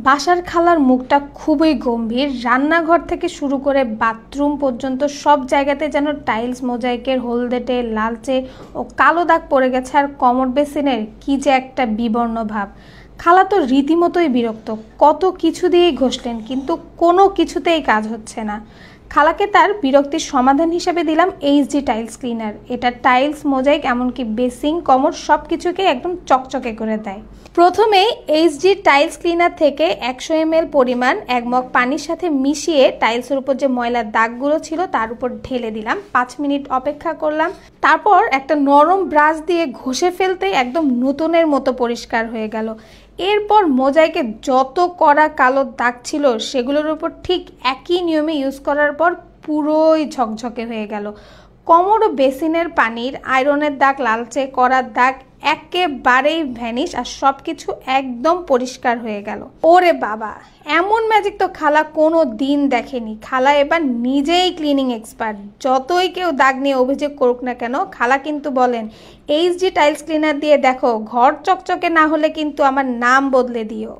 বাসার খালার মুখটা খুবই গম্ভীর। রান্নাঘর থেকে শুরু করে বাথরুম পর্যন্ত সব জায়গাতে যেন টাইলস মোজাইকের হলদেটে, লালচে ও কালো দাগ পড়ে গেছে। আর কমর বেসিনের কি যে একটা বিবর্ণ ভাব। খালা তো রীতিমতোই বিরক্ত। কত কিছু দিয়েই ঘষলেন, কিন্তু কোনো কিছুতেই কাজ হচ্ছে না। খালাকে তার বিরক্তির সমাধান হিসেবে দিলাম এইচডি টাইলস ক্লিনার। এটা টাইলস, মোজাইক, এমনকি বেসিং, কমর সব কিছুকে একদম চকচকে করে দেয়। প্রথমে এইচডি টাইলস ক্লিনার থেকে 100 ml পরিমাণ 1 মগ পানির সাথে মিশিয়ে টাইলসের উপর যে ময়লার দাগগুলো ছিল তার উপর ঢেলে দিলাম। 5 মিনিট অপেক্ষা করলাম। তারপর একটা নরম ব্রাশ দিয়ে ঘষে ফেলতে একদম নতুনের মতো পরিষ্কার হয়ে গেল। এরপর মোজাইকে যত কড়া কালো দাগ ছিল সেগুলোর উপর ঠিক একই নিয়মে ইউজ করার পর পুরোই ঝকঝকে হয়ে গেল। কমর ও বেসিনের পানির আয়রনের দাগ, লালচে করার দাগ একেবারেই ভ্যানিশ, আর সব কিছু একদম পরিষ্কার হয়ে গেল। ওরে বাবা, এমন ম্যাজিক তো খালা কোনো দিন দেখেনি। খালা এবার নিজেই ক্লিনিং এক্সপার্ট। যতই কেউ দাগ নিয়ে অভিযোগ করুক না কেন, খালা কিন্তু বলেন, এইচডি টাইলস ক্লিনার দিয়ে দেখো, ঘর চকচকে না হলে কিন্তু আমার নাম বদলে দিও।